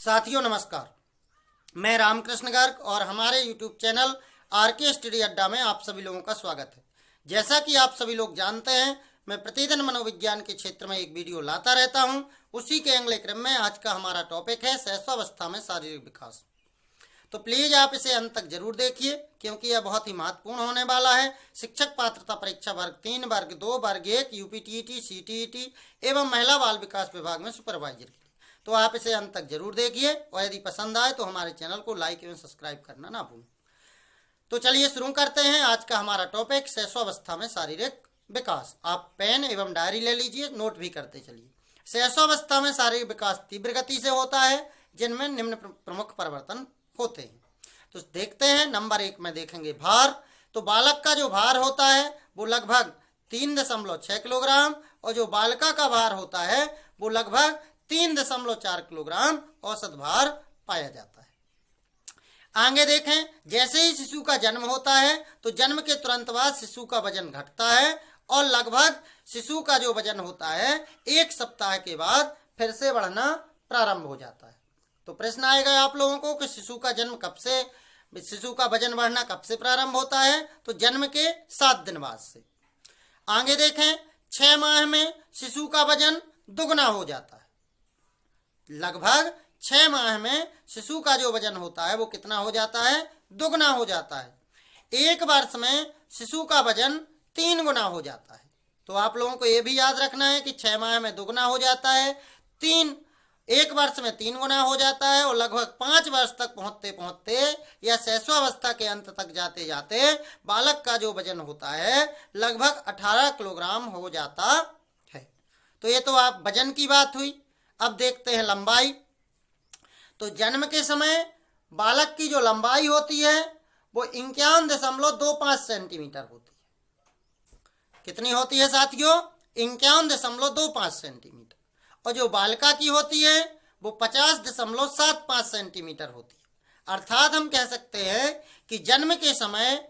साथियों नमस्कार, मैं रामकृष्ण गर्ग और हमारे YouTube चैनल आरके स्टडी अड्डा में आप सभी लोगों का स्वागत है। जैसा कि आप सभी लोग जानते हैं, मैं प्रतिदिन मनोविज्ञान के क्षेत्र में एक वीडियो लाता रहता हूं। उसी के अगले क्रम में आज का हमारा टॉपिक है शैशवावस्था में शारीरिक विकास। तो प्लीज़ आप इसे अंत तक जरूर देखिए, क्योंकि यह बहुत ही महत्वपूर्ण होने वाला है। शिक्षक पात्रता परीक्षा वर्ग 3, वर्ग 2, वर्ग 1, यूपीटीईटी, सीटीईटी एवं महिला बाल विकास विभाग में सुपरवाइजर के लिए। तो आप इसे अंत तक जरूर देखिए और यदि पसंद आए तो हमारे चैनल को लाइक एवं सब्सक्राइब करना ना भूलें। तो चलिए शुरू करते हैं। आज का हमारा टॉपिक शैशवावस्था में शारीरिक विकास। आप पेन एवं डायरी ले लीजिए, नोट भी करते चलिए। शैशवावस्था में शारीरिक विकास तीव्र गति से होता है, जिनमें निम्न प्रमुख परिवर्तन होते हैं। तो देखते हैं। नंबर 1 में देखेंगे भार। तो बालक का जो भार होता है वो लगभग 3.6 किलोग्राम और जो बालिका का भार होता है वो लगभग 3.4 किलोग्राम औसत भार पाया जाता है। आगे देखें, जैसे ही शिशु का जन्म होता है तो जन्म के तुरंत बाद शिशु का वजन घटता है और लगभग शिशु का जो वजन होता है 1 सप्ताह के बाद फिर से बढ़ना प्रारंभ हो जाता है। तो प्रश्न आएगा आप लोगों को कि शिशु का वजन बढ़ना कब से प्रारंभ होता है? तो जन्म के 7 दिन बाद से। आगे देखें, 6 माह में शिशु का वजन दुगना हो जाता है। लगभग 6 माह में शिशु का जो वजन होता है वो कितना हो जाता है? दुगना हो जाता है। 1 वर्ष में शिशु का वजन 3 गुना हो जाता है। तो आप लोगों को ये भी याद रखना है कि 6 माह में दुगना हो जाता है, 1 वर्ष में 3 गुना हो जाता है और लगभग 5 वर्ष तक पहुंचते पहुंचते या शैशवावस्था के अंत तक जाते जाते बालक का जो वजन होता है लगभग 18 किलोग्राम हो जाता है। तो ये तो आप वजन की बात हुई। अब देखते हैं लंबाई। तो जन्म के समय बालक की जो लंबाई होती है वो 51.25 सेंटीमीटर होती है। कितनी होती है साथियों? 51.25 सेंटीमीटर। और जो बालिका की होती है वो 50.75 सेंटीमीटर होती है। अर्थात हम कह सकते हैं कि जन्म के समय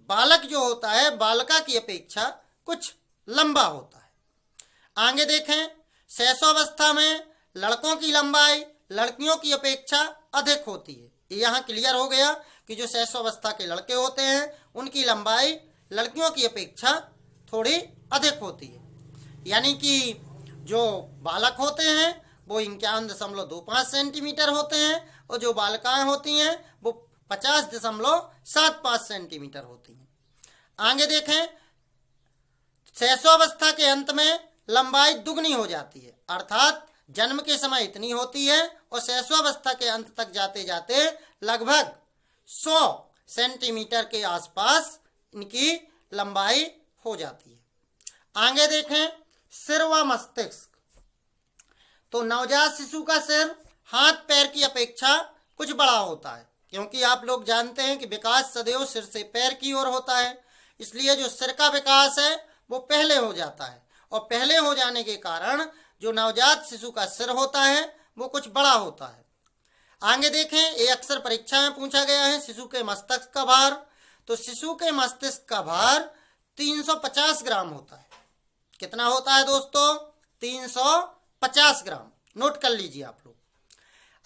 बालक जो होता है बालिका की अपेक्षा कुछ लंबा होता है। आगे देखें, शैशवावस्था में लड़कों की लंबाई लड़कियों की अपेक्षा अधिक होती है। यहाँ क्लियर हो गया कि जो शैशवावस्था के लड़के होते हैं उनकी लंबाई लड़कियों की अपेक्षा थोड़ी अधिक होती है। यानी कि जो बालक होते हैं वो 51.25 सेंटीमीटर होते हैं और जो बालिकाएं होती हैं वो 50.75 सेंटीमीटर होती हैं। आगे देखें, शैशवावस्था के अंत में लंबाई दुगनी हो जाती है। अर्थात जन्म के समय इतनी होती है और शैशवावस्था के अंत तक जाते जाते लगभग 100 सेंटीमीटर के आसपास इनकी लंबाई हो जाती है। आगे देखें, सिर व मस्तिष्क। तो नवजात शिशु का सिर हाथ पैर की अपेक्षा कुछ बड़ा होता है, क्योंकि आप लोग जानते हैं कि विकास सदैव सिर से पैर की ओर होता है। इसलिए जो सिर का विकास है वो पहले हो जाता है और पहले हो जाने के कारण जो नवजात शिशु का सिर होता है वो कुछ बड़ा होता है। आगे देखें, ये अक्सर परीक्षा में पूछा गया है, शिशु के मस्तिष्क का भार। तो शिशु के मस्तिष्क का भार 350 ग्राम होता है। कितना होता है दोस्तों? 350 ग्राम। नोट कर लीजिए आप लोग।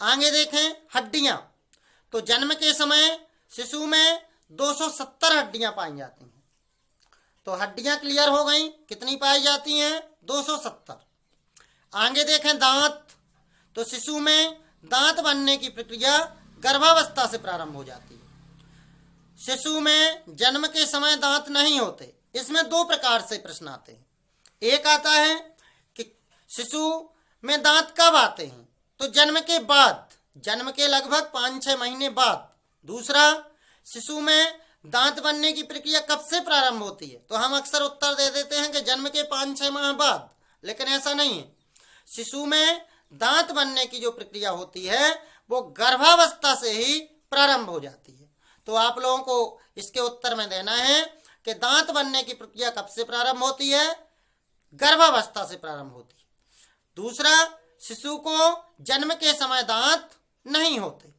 आगे देखें, हड्डियां। तो जन्म के समय शिशु में 270 हड्डियां पाई जाती हैं। तो हड्डियां क्लियर हो गई, कितनी पाई जाती हैं? 270। आगे देखें, दांत। तो शिशु में दांत बनने की प्रक्रिया गर्भावस्था से प्रारंभ हो जाती है। शिशु में जन्म के समय दांत नहीं होते। इसमें 2 प्रकार से प्रश्न आते हैं। एक आता है कि शिशु में दांत कब आते हैं? तो जन्म के बाद, जन्म के लगभग 5-6 महीने बाद। दूसरा, शिशु में दांत बनने की प्रक्रिया कब से प्रारंभ होती है? तो हम अक्सर उत्तर दे देते हैं कि जन्म के 5-6 माह बाद, लेकिन ऐसा नहीं है। शिशु में दांत बनने की जो प्रक्रिया होती है वो गर्भावस्था से ही प्रारंभ हो जाती है। तो आप लोगों को इसके उत्तर में देना है कि दांत बनने की प्रक्रिया कब से प्रारंभ होती है? गर्भावस्था से प्रारंभ होती है। दूसरा, शिशु को जन्म के समय दांत नहीं होते।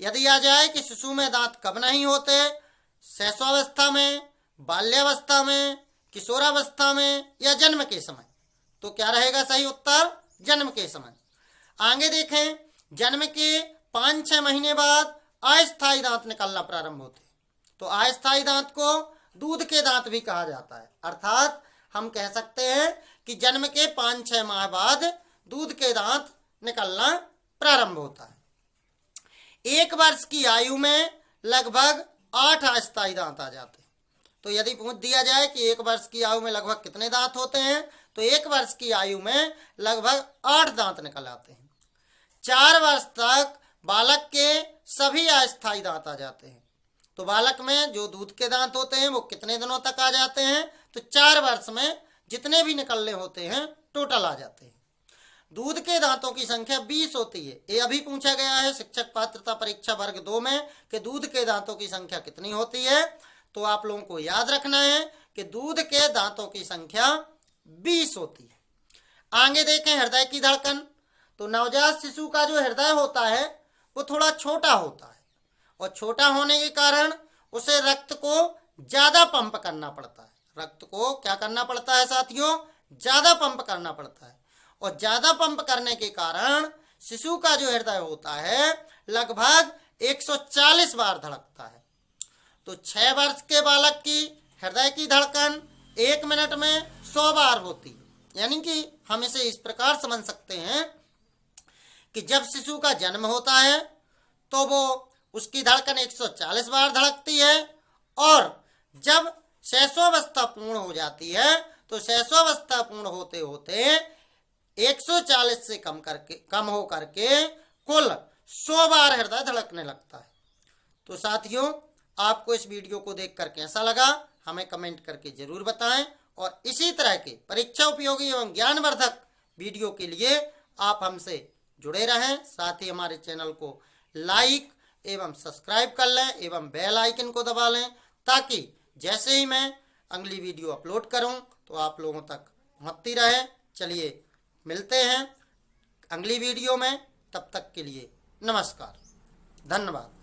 यदि आ जाए कि शिशु में दांत कब नहीं होते, शैशवावस्था में, बाल्यावस्था में, किशोरावस्था में या जन्म के समय, तो क्या रहेगा सही उत्तर? जन्म के समय। आगे देखें, जन्म के 5-6 महीने बाद अस्थायी दांत निकलना प्रारंभ होते हैं। तो अस्थायी दांत को दूध के दांत भी कहा जाता है। अर्थात हम कह सकते हैं कि जन्म के 5-6 माह बाद दूध के दांत निकलना प्रारंभ होता है। 1 वर्ष की आयु में लगभग 8 अस्थायी दांत आ जाते हैं। तो यदि पूछ दिया जाए कि 1 वर्ष की आयु में लगभग कितने दांत होते हैं, तो 1 वर्ष की आयु में लगभग 8 दांत निकल आते हैं। 4 वर्ष तक बालक के सभी अस्थायी दांत आ जाते हैं। तो बालक में जो दूध के दांत होते हैं वो कितने दिनों तक आ जाते हैं, तो 4 वर्ष में जितने भी निकलने होते हैं टोटल आ जाते हैं। दूध के दांतों की संख्या 20 होती है। ये अभी पूछा गया है शिक्षक पात्रता परीक्षा वर्ग 2 में कि दूध के दांतों की संख्या कितनी होती है। तो आप लोगों को याद रखना है कि दूध के दांतों की संख्या 20 होती है। आगे देखें हृदय की धड़कन। तो नवजात शिशु का जो हृदय होता है वो थोड़ा छोटा होता है और छोटा होने के कारण उसे रक्त को ज्यादा पंप करना पड़ता है। रक्त को क्या करना पड़ता है साथियों, ज्यादा पंप करना पड़ता है। और ज्यादा पंप करने के कारण शिशु का जो हृदय होता है लगभग 140 बार धड़कता है। तो 6 वर्ष के बालक की हृदय की धड़कन 1 मिनट में 100 बार होती है। यानी कि हम इसे इस प्रकार समझ सकते हैं कि जब शिशु का जन्म होता है तो वो उसकी धड़कन 140 बार धड़कती है और जब शैशवावस्था पूर्ण हो जाती है तो शैशवावस्था पूर्ण होते होते 140 से कम हो करके कुल 100 बार हृदय धड़कने लगता है। तो साथियों, आपको इस वीडियो को देखकर कैसा लगा हमें कमेंट करके जरूर बताएं और इसी तरह के परीक्षा उपयोगी एवं ज्ञानवर्धक वीडियो के लिए आप हमसे जुड़े रहें। साथ ही हमारे चैनल को लाइक एवं सब्सक्राइब कर लें एवं बेल आइकन को दबा लें ताकि जैसे ही मैं अगली वीडियो अपलोड करूं तो आप लोगों तक पहुंचती रहे। चलिए मिलते हैं अगली वीडियो में, तब तक के लिए नमस्कार, धन्यवाद।